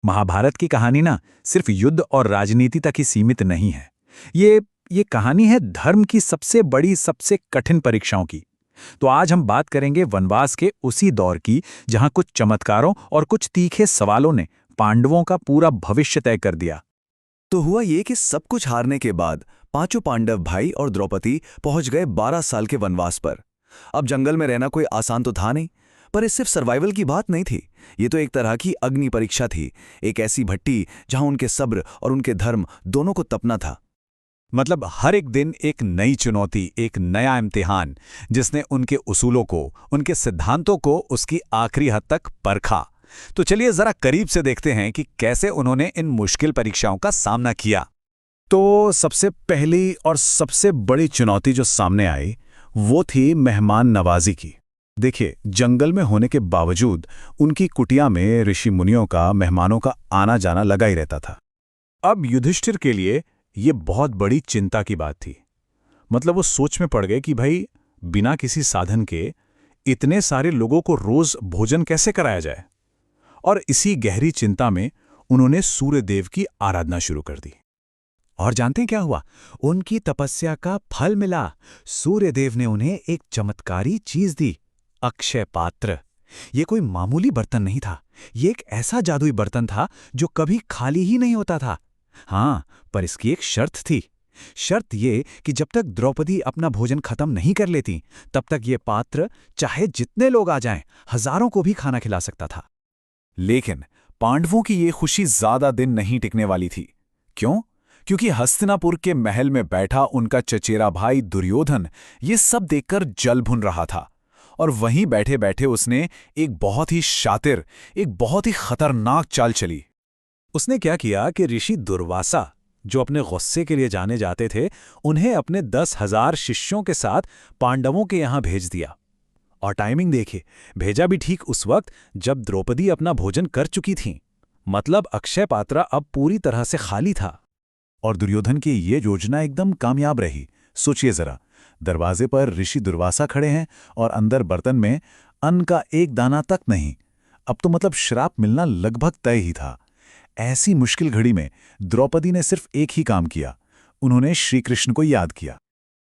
महाभारत की कहानी ना सिर्फ युद्ध और राजनीति तक ही सीमित नहीं है। ये कहानी है धर्म की सबसे बड़ी, सबसे कठिन परीक्षाओं की। तो आज हम बात करेंगे वनवास के उसी दौर की, जहां कुछ चमत्कारों और कुछ तीखे सवालों ने पांडवों का पूरा भविष्य तय कर दिया। तो हुआ ये कि सब कुछ हारने के बाद पांचों पांडव भाई और द्रौपदी पहुंच गए 12 साल के वनवास पर। अब जंगल में रहना कोई आसान तो था नहीं, पर ये सिर्फ सर्वाइवल की बात नहीं थी। ये तो एक तरह की अग्नि परीक्षा थी, एक ऐसी भट्टी जहां उनके सब्र और उनके धर्म दोनों को तपना था। मतलब हर एक दिन एक नई चुनौती, एक नया इम्तिहान, जिसने उनके उसूलों को, उनके सिद्धांतों को उसकी आखिरी हद तक परखा। तो चलिए जरा करीब से देखते हैं कि कैसे उन्होंने इन मुश्किल परीक्षाओं का सामना किया। तो सबसे पहली और सबसे बड़ी चुनौती जो सामने आई वो थी मेहमान नवाजी की। देखिए, जंगल में होने के बावजूद उनकी कुटिया में ऋषि मुनियों का, मेहमानों का आना जाना लगा ही रहता था। अब युधिष्ठिर के लिए ये बहुत बड़ी चिंता की बात थी। मतलब वो सोच में पड़ गए कि भाई, बिना किसी साधन के इतने सारे लोगों को रोज भोजन कैसे कराया जाए। और इसी गहरी चिंता में उन्होंने सूर्यदेव की आराधना शुरू कर दी। और जानते हैं क्या हुआ? उनकी तपस्या का फल मिला। सूर्यदेव ने उन्हें एक चमत्कारी चीज दी, अक्षय पात्र। ये कोई मामूली बर्तन नहीं था, ये एक ऐसा जादुई बर्तन था जो कभी खाली ही नहीं होता था। हाँ, पर इसकी एक शर्त थी। शर्त ये कि जब तक द्रौपदी अपना भोजन खत्म नहीं कर लेती, तब तक ये पात्र चाहे जितने लोग आ जाएं, हजारों को भी खाना खिला सकता था। लेकिन पांडवों की ये खुशी ज्यादा दिन नहीं टिकने वाली थी। क्यों? क्योंकि हस्तिनापुर के महल में बैठा उनका चचेरा भाई दुर्योधन ये सब देखकर जल भुन रहा था। और वहीं बैठे बैठे उसने एक बहुत ही शातिर, एक बहुत ही खतरनाक चाल चली। उसने क्या किया कि ऋषि दुर्वासा, जो अपने गुस्से के लिए जाने जाते थे, उन्हें अपने 10,000 शिष्यों के साथ पांडवों के यहां भेज दिया। और टाइमिंग देखिए, भेजा भी ठीक उस वक्त जब द्रौपदी अपना भोजन कर चुकी थीं। मतलब अक्षय पात्र अब पूरी तरह से खाली था। और दुर्योधन की ये योजना एकदम कामयाब रही। सोचिए जरा, दरवाजे पर ऋषि दुर्वासा खड़े हैं और अंदर बर्तन में अन्न का एक दाना तक नहीं। अब तो मतलब श्राप मिलना लगभग तय ही था। ऐसी मुश्किल घड़ी में द्रौपदी ने सिर्फ एक ही काम किया, उन्होंने श्री कृष्ण को याद किया।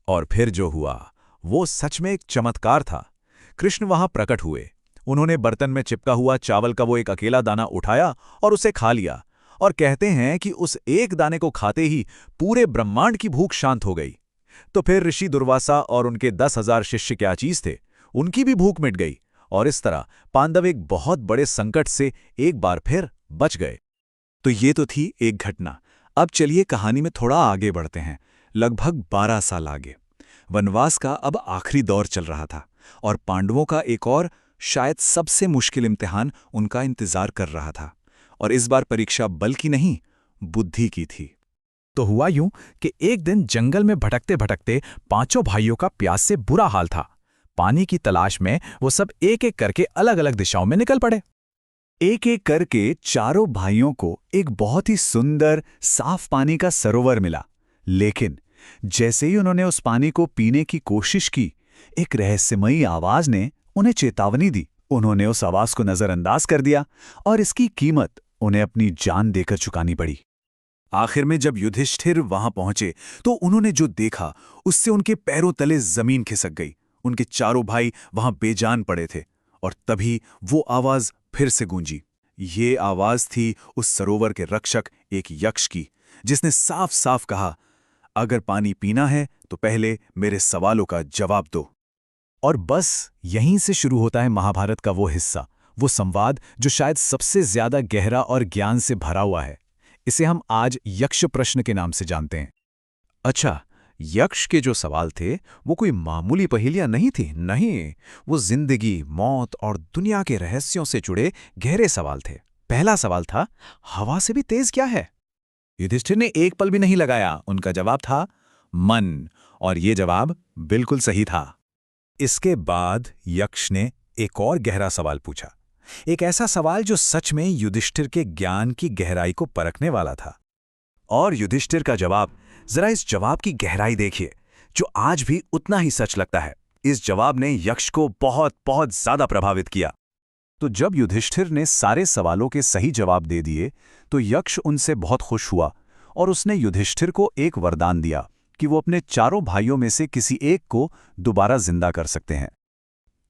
और फिर जो हुआ वो सच में एक चमत्कार था। कृष्ण वहां प्रकट हुए। उन्होंने बर्तन में चिपका हुआ चावल का वो एक अकेला दाना उठाया और उसे खा लिया। और कहते हैं कि उस एक दाने को खाते ही पूरे ब्रह्मांड की भूख शांत हो गई। तो फिर ऋषि दुर्वासा और उनके 10,000 शिष्य क्या चीज थे, उनकी भी भूख मिट गई। और इस तरह पांडव एक बहुत बड़े संकट से एक बार फिर बच गए। तो ये तो थी एक घटना। अब चलिए कहानी में थोड़ा आगे बढ़ते हैं, लगभग 12 साल आगे। वनवास का अब आखिरी दौर चल रहा था और पांडवों का एक और, शायद सबसे मुश्किल इम्तिहान उनका इंतजार कर रहा था। और इस बार परीक्षा बल की नहीं, बुद्धि की थी। तो हुआ यूं कि एक दिन जंगल में भटकते भटकते पांचों भाइयों का प्यास से बुरा हाल था। पानी की तलाश में वो सब एक एक करके अलग अलग दिशाओं में निकल पड़े। एक एक करके चारों भाइयों को एक बहुत ही सुंदर साफ पानी का सरोवर मिला। लेकिन जैसे ही उन्होंने उस पानी को पीने की कोशिश की, एक रहस्यमयी आवाज ने उन्हें चेतावनी दी। उन्होंने उस आवाज को नजरअंदाज कर दिया और इसकी कीमत उन्हें अपनी जान देकर चुकानी पड़ी। आखिर में जब युधिष्ठिर वहां पहुंचे तो उन्होंने जो देखा उससे उनके पैरों तले जमीन खिसक गई। उनके चारों भाई वहां बेजान पड़े थे। और तभी वो आवाज फिर से गूंजी। ये आवाज थी उस सरोवर के रक्षक, एक यक्ष की, जिसने साफ साफ कहा, अगर पानी पीना है तो पहले मेरे सवालों का जवाब दो। और बस यहीं से शुरू होता है महाभारत का वो हिस्सा, वो संवाद जो शायद सबसे ज्यादा गहरा और ज्ञान से भरा हुआ है। इसे हम आज यक्ष प्रश्न के नाम से जानते हैं। अच्छा, यक्ष के जो सवाल थे वो कोई मामूली पहेलियां नहीं थी। नहीं, वो जिंदगी, मौत और दुनिया के रहस्यों से जुड़े गहरे सवाल थे। पहला सवाल था, हवा से भी तेज क्या है? युधिष्ठिर ने एक पल भी नहीं लगाया। उनका जवाब था मन। और ये जवाब बिल्कुल सही था। इसके बाद यक्ष ने एक और गहरा सवाल पूछा, एक ऐसा सवाल जो सच में युधिष्ठिर के ज्ञान की गहराई को परखने वाला था। और युधिष्ठिर का जवाब, जरा इस जवाब की गहराई देखिए, जो आज भी उतना ही सच लगता है। इस जवाब ने यक्ष को बहुत बहुत ज्यादा प्रभावित किया। तो जब युधिष्ठिर ने सारे सवालों के सही जवाब दे दिए तो यक्ष उनसे बहुत खुश हुआ और उसने युधिष्ठिर को एक वरदान दिया कि वो अपने चारों भाइयों में से किसी एक को दोबारा जिंदा कर सकते हैं।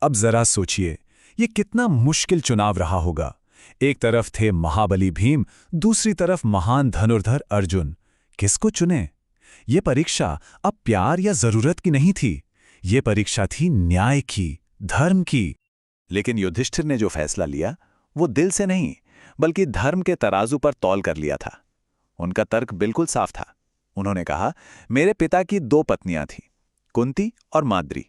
अब जरा सोचिए, ये कितना मुश्किल चुनाव रहा होगा। एक तरफ थे महाबली भीम, दूसरी तरफ महान धनुर्धर अर्जुन। किसको चुने? ये परीक्षा अब प्यार या जरूरत की नहीं थी, ये परीक्षा थी न्याय की, धर्म की। लेकिन युधिष्ठिर ने जो फैसला लिया वो दिल से नहीं बल्कि धर्म के तराजू पर तौल कर लिया था। उनका तर्क बिल्कुल साफ था। उन्होंने कहा, मेरे पिता की 2 पत्नियां थीं, कुंती और माद्री।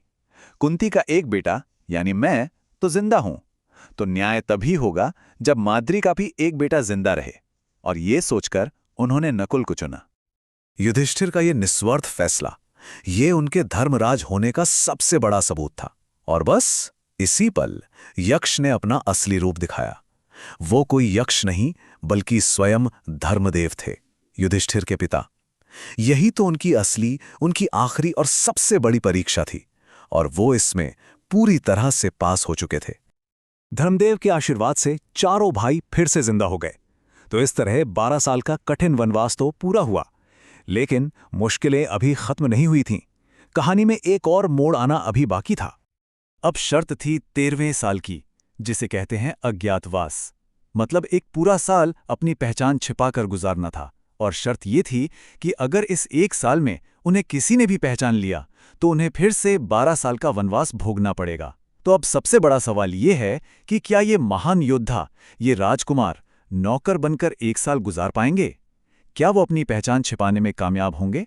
कुंती का एक बेटा यानी मैं तो जिंदा हूं, तो न्याय तभी होगा जब माद्री का भी एक बेटा जिंदा रहे। और ये सोचकर उन्होंने नकुल को चुना। युधिष्ठिर का ये निस्वार्थ फैसला, ये उनके धर्मराज होने का सबसे बड़ा सबूत था। और बस इसी पल यक्ष ने अपना असली रूप दिखाया। वो कोई यक्ष नहीं बल्कि स्वयं धर्मदेव थे, युधिष्ठिर के पिता। यही तो उनकी असली, उनकी आखिरी और सबसे बड़ी परीक्षा थी, और वो इसमें पूरी तरह से पास हो चुके थे। धर्मदेव के आशीर्वाद से चारों भाई फिर से जिंदा हो गए। तो इस तरह 12 साल का कठिन वनवास तो पूरा हुआ। लेकिन मुश्किलें अभी खत्म नहीं हुई थीं। कहानी में एक और मोड़ आना अभी बाकी था। अब शर्त थी 13वें साल की, जिसे कहते हैं अज्ञातवास। मतलब एक पूरा साल अपनी पहचान छिपाकर गुजारना था। और शर्त ये थी कि अगर इस 1 साल में उन्हें किसी ने भी पहचान लिया तो उन्हें फिर से 12 साल का वनवास भोगना पड़ेगा। तो अब सबसे बड़ा सवाल ये है कि क्या ये महान योद्धा, ये राजकुमार नौकर बनकर 1 साल गुजार पाएंगे? क्या वो अपनी पहचान छिपाने में कामयाब होंगे?